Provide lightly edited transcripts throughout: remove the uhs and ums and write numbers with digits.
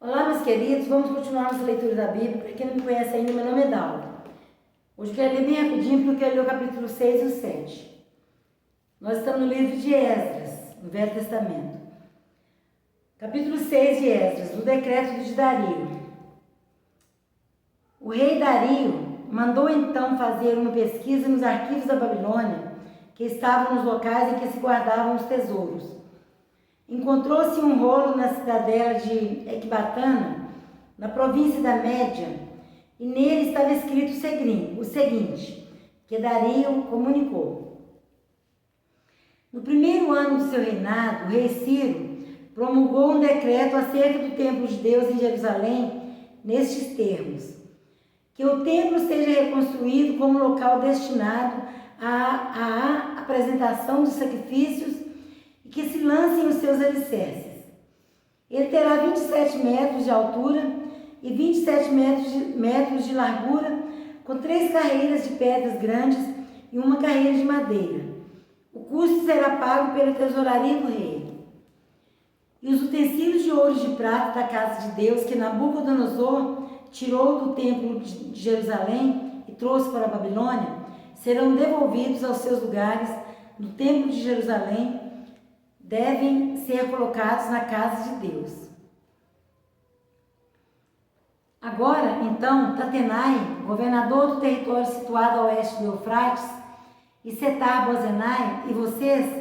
Olá, meus queridos, vamos continuar nossa leitura da Bíblia. Para quem não me conhece ainda, meu nome é Dalva. Hoje eu quero ler bem rapidinho, porque eu quero ler o capítulo 6 e o 7. Nós estamos no livro de Esdras, no Velho Testamento. Capítulo 6 de Esdras, o decreto de Dario. O rei Dario mandou então fazer uma pesquisa nos arquivos da Babilônia, que estavam nos locais em que se guardavam os tesouros. Encontrou-se um rolo na cidadela de Ecbatana, na província da Média, e nele estava escrito o seguinte, que Dario comunicou. No primeiro ano do seu reinado, o rei Ciro promulgou um decreto acerca do templo de Deus em Jerusalém, nestes termos: que o templo seja reconstruído como local destinado à apresentação dos sacrifícios e que se lancem os seus alicerces. Ele terá 27 metros de altura e 27 metros de largura, com 3 carreiras de pedras grandes e uma carreira de madeira. O custo será pago pela tesouraria do rei. E os utensílios de ouro e de prata da casa de Deus que Nabucodonosor tirou do templo de Jerusalém e trouxe para a Babilônia serão devolvidos aos seus lugares no templo de Jerusalém, devem ser colocados na casa de Deus. Agora, então, Tatenai, governador do território situado a oeste do Eufrates, e Setar-Bozenai, e vocês,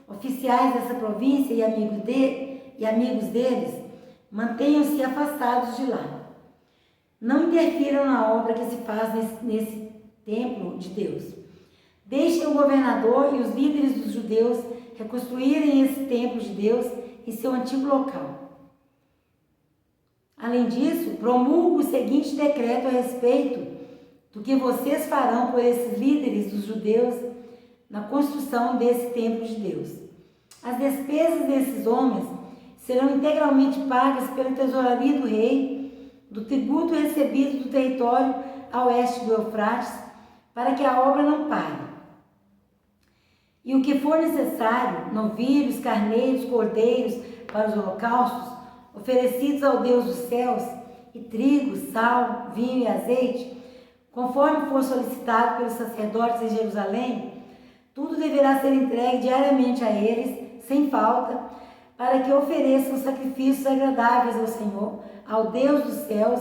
oficiais dessa província e amigos deles, mantenham-se afastados de lá. Não interfiram na obra que se faz nesse templo de Deus. Deixem o governador e os líderes dos judeus reconstruírem esse templo de Deus em seu antigo local. Além disso, promulgo o seguinte decreto a respeito do que vocês farão por esses líderes dos judeus na construção desse templo de Deus. As despesas desses homens serão integralmente pagas pela tesouraria do rei, do tributo recebido do território a oeste do Eufrates, para que a obra não pare. E o que for necessário, novilhos, carneiros, cordeiros para os holocaustos, oferecidos ao Deus dos céus, e trigo, sal, vinho e azeite, conforme for solicitado pelos sacerdotes em Jerusalém, tudo deverá ser entregue diariamente a eles, sem falta, para que ofereçam sacrifícios agradáveis ao Senhor, ao Deus dos céus,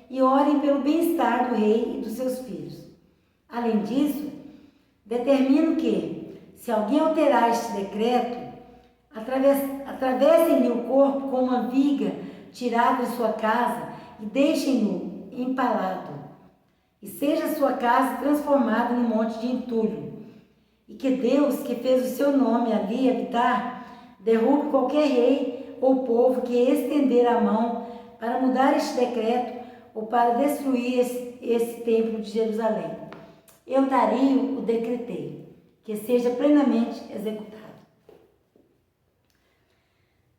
e orem pelo bem-estar do rei e dos seus filhos. Além disso, determino que, se alguém alterar este decreto, atravessem-lhe o corpo com uma viga tirada de sua casa e deixem-no empalado. E seja sua casa transformada num monte de entulho. E que Deus, que fez o seu nome ali habitar, derrube qualquer rei ou povo que estender a mão para mudar este decreto ou para destruir esse templo de Jerusalém. Eu, Dario, o decretei, que seja plenamente executado.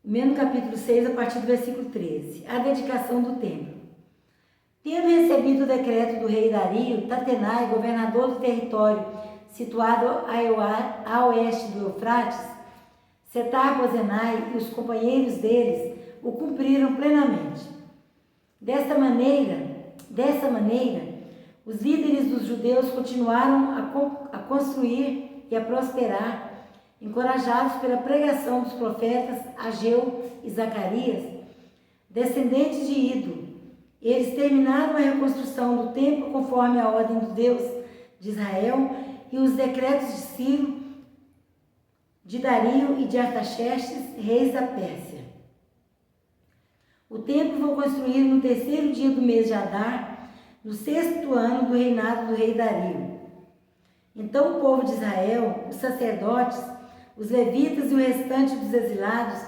Mesmo capítulo 6, a partir do versículo 13. A dedicação do templo. Tendo recebido o decreto do rei Dario, Tatenai, governador do território situado a oeste do Eufrates, Setar-Bozenai e os companheiros deles o cumpriram plenamente. Dessa maneira, os líderes dos judeus continuaram a construir e a prosperar, encorajados pela pregação dos profetas Ageu e Zacarias, descendentes de Ido. Eles terminaram a reconstrução do templo conforme a ordem do Deus de Israel e os decretos de Ciro, de Dario e de Artaxerxes, reis da Pérsia. O templo foi construído no 3º dia do mês de Adar, no 6º ano do reinado do rei Dario. Então o povo de Israel, os sacerdotes, os levitas e o restante dos exilados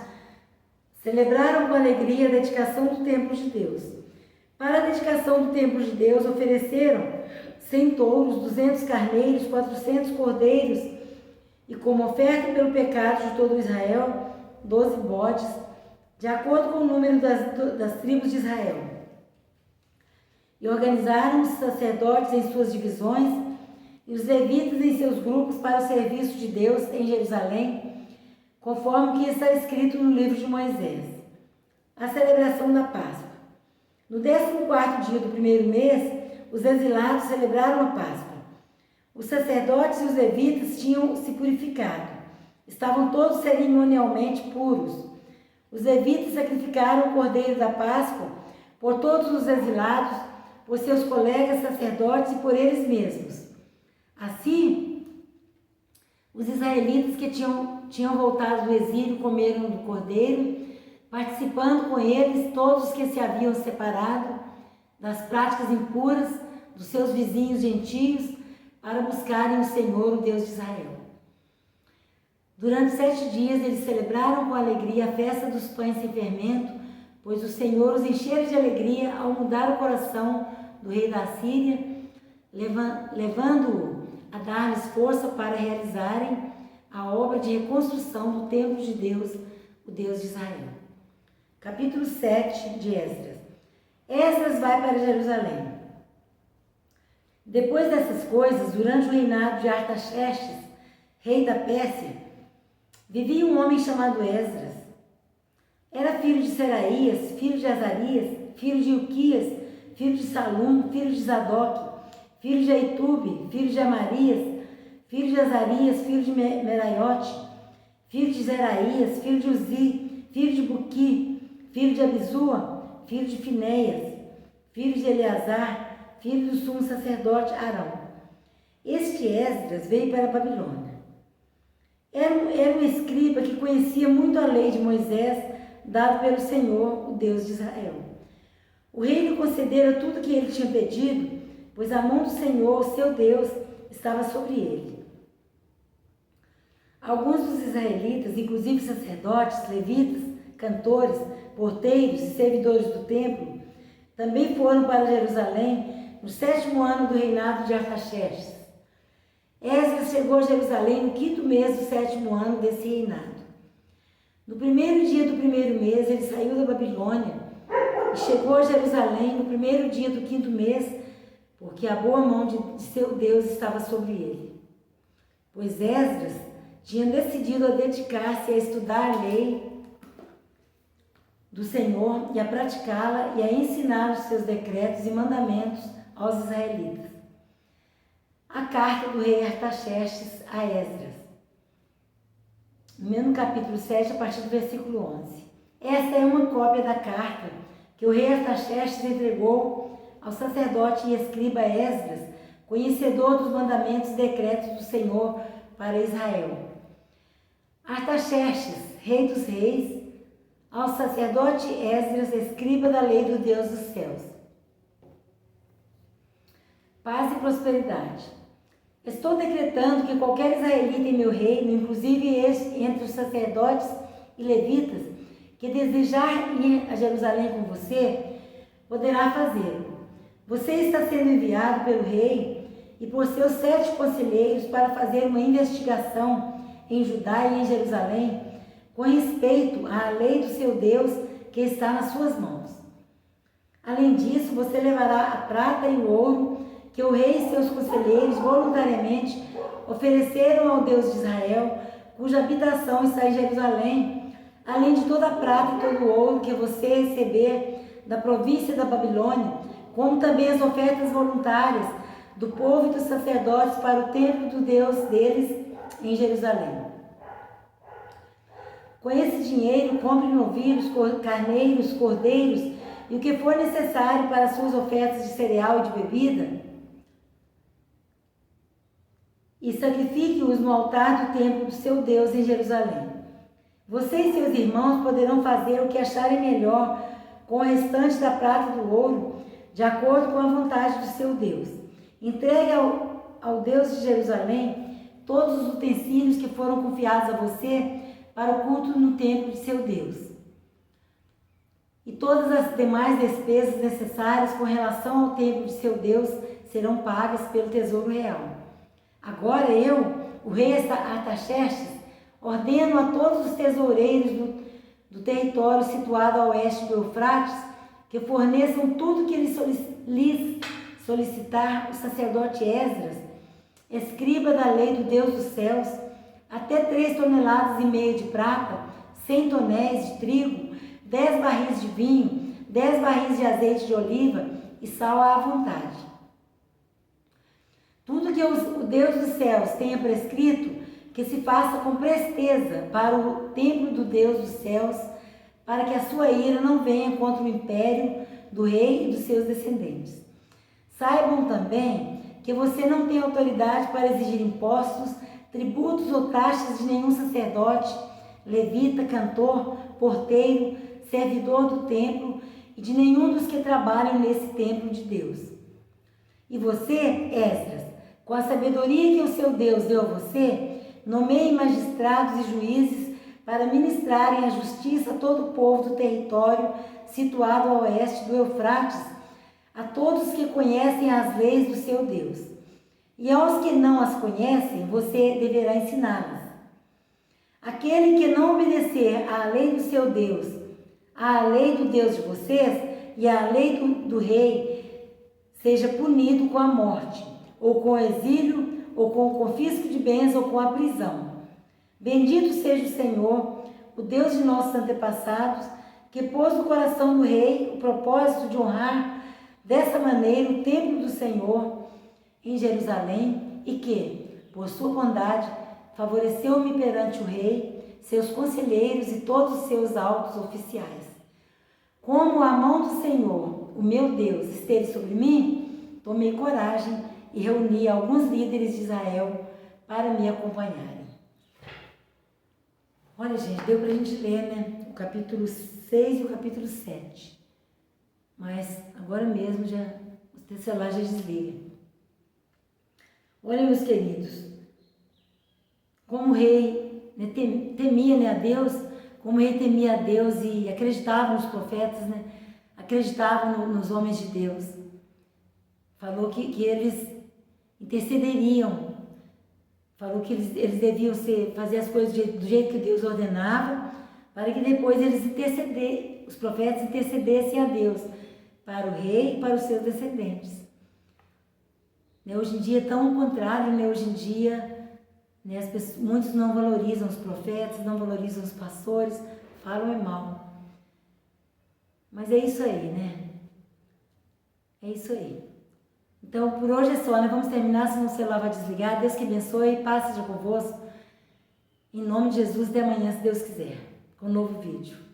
celebraram com alegria a dedicação do templo de Deus. Para a dedicação do templo de Deus ofereceram 100 touros, 200 carneiros, 400 cordeiros e, como oferta pelo pecado de todo Israel, 12 bodes, de acordo com o número das tribos de Israel. E organizaram os sacerdotes em suas divisões e os levitas em seus grupos para o serviço de Deus em Jerusalém, conforme que está escrito no livro de Moisés. A celebração da Páscoa. No 14º dia do primeiro mês, os exilados celebraram a Páscoa. Os sacerdotes e os levitas tinham se purificado. Estavam todos cerimonialmente puros. Os levitas sacrificaram o cordeiro da Páscoa por todos os exilados, por seus colegas sacerdotes e por eles mesmos. Assim, os israelitas que tinham voltado do exílio comeram do cordeiro, participando com eles todos que se haviam separado das práticas impuras dos seus vizinhos gentios para buscarem o Senhor, o Deus de Israel. Durante 7 dias eles celebraram com alegria a festa dos pães sem fermento, pois o Senhor os encheu de alegria ao mudar o coração do rei da Síria, levando-o a dar-lhes força para realizarem a obra de reconstrução do templo de Deus, o Deus de Israel. Capítulo 7 de Esdras. Esdras vai para Jerusalém. Depois dessas coisas, durante o reinado de Artaxerxes, rei da Pérsia, vivia um homem chamado Esdras. Era filho de Seraías, filho de Azarias, filho de Ilquias, filho de Salum, filho de Zadok, filho de Aitube, filho de Amarias, filho de Azarias, filho de Meraiote, filho de Zeraías, filho de Uzi, filho de Buqui, filho de Abisua, filho de Finéias, filho de Eleazar, filho do sumo sacerdote Arão. Este Esdras veio para a Babilônia. Era um escriba que conhecia muito a lei de Moisés, dado pelo Senhor, o Deus de Israel. O rei lhe concedera tudo que ele tinha pedido, pois a mão do Senhor, o seu Deus, estava sobre ele. Alguns dos israelitas, inclusive sacerdotes, levitas, cantores, porteiros e servidores do templo, também foram para Jerusalém no 7º ano do reinado de Artaxerxes. Esdras chegou a Jerusalém no 5º mês do 7º ano desse reinado. No primeiro dia do primeiro mês, ele saiu da Babilônia e chegou a Jerusalém no primeiro dia do 5º mês, porque a boa mão de seu Deus estava sobre ele. Pois Esdras tinha decidido a dedicar-se a estudar a lei do Senhor e a praticá-la e a ensinar os seus decretos e mandamentos aos israelitas. A carta do rei Artaxerxes a Esdras. No mesmo capítulo 7, a partir do versículo 11. Esta é uma cópia da carta que o rei Artaxerxes entregou ao sacerdote e escriba Esdras, conhecedor dos mandamentos e decretos do Senhor para Israel. Artaxerxes, rei dos reis, ao sacerdote Esdras, escriba da lei do Deus dos céus. Paz e prosperidade. Estou decretando que qualquer israelita em meu reino, inclusive entre os sacerdotes e levitas, que desejar ir a Jerusalém com você, poderá fazê-lo. Você está sendo enviado pelo rei e por seus 7 conselheiros para fazer uma investigação em Judá e em Jerusalém com respeito à lei do seu Deus que está nas suas mãos. Além disso, você levará a prata e o ouro que o rei e seus conselheiros voluntariamente ofereceram ao Deus de Israel, cuja habitação está em Jerusalém, além de toda a prata e todo o ouro que você receber da província da Babilônia, como também as ofertas voluntárias do povo e dos sacerdotes para o templo do Deus deles em Jerusalém. Com esse dinheiro, compre novilhos, carneiros, cordeiros e o que for necessário para as suas ofertas de cereal e de bebida, e sacrifique-os no altar do templo do seu Deus em Jerusalém. Você e seus irmãos poderão fazer o que acharem melhor com o restante da prata e do ouro, de acordo com a vontade do seu Deus. Entregue ao Deus de Jerusalém todos os utensílios que foram confiados a você para o culto no templo de seu Deus. E todas as demais despesas necessárias com relação ao templo de seu Deus serão pagas pelo tesouro real. Agora eu, o rei Artaxerxes, ordeno a todos os tesoureiros do território situado a oeste do Eufrates que forneçam tudo que lhes solicitar o sacerdote Esdras, escriba da lei do Deus dos céus, até 3,5 toneladas de prata, 100 tonéis de trigo, 10 barris de vinho, 10 barris de azeite de oliva e sal à vontade. Tudo que o Deus dos céus tenha prescrito, que se faça com presteza para o templo do Deus dos céus, para que a sua ira não venha contra o império do rei e dos seus descendentes. Saibam também que você não tem autoridade para exigir impostos, tributos ou taxas de nenhum sacerdote, levita, cantor, porteiro, servidor do templo e de nenhum dos que trabalham nesse templo de Deus. E você, Esdras, com a sabedoria que o seu Deus deu a você, nomeie magistrados e juízes para ministrarem a justiça a todo o povo do território situado a oeste do Eufrates, a todos que conhecem as leis do seu Deus. E aos que não as conhecem, você deverá ensiná-las. Aquele que não obedecer à lei do seu Deus, à lei do Deus de vocês e à lei do rei, seja punido com a morte, ou com o exílio, ou com o confisco de bens, ou com a prisão. Bendito seja o Senhor, o Deus de nossos antepassados, que pôs no coração do rei o propósito de honrar dessa maneira o templo do Senhor em Jerusalém e que, por sua bondade, favoreceu-me perante o rei, seus conselheiros e todos os seus altos oficiais. Como a mão do Senhor, o meu Deus, esteve sobre mim, tomei coragem e reuni alguns líderes de Israel para me acompanharem. Olha, gente, deu para a gente ler, né? O capítulo 6 e o capítulo 7. Mas agora mesmo o celular já desliga. Olha, meus queridos, como o rei, né, temia, né, a Deus, como o rei temia a Deus e acreditava nos profetas, né? Acreditava nos homens de Deus. Falou que eles intercederiam. Falou que eles deviam fazer as coisas do jeito que Deus ordenava, para que depois os profetas intercedessem a Deus para o rei e para os seus descendentes. Né, hoje em dia é tão ao contrário, né? Hoje em dia, né, muitos não valorizam os profetas, não valorizam os pastores, falam é mal. Mas é isso aí, né? É isso aí. Então, por hoje é só, né? Vamos terminar, senão o celular vai desligar. Deus que abençoe, paz seja convosco. Em nome de Jesus, até amanhã, se Deus quiser, com um novo vídeo.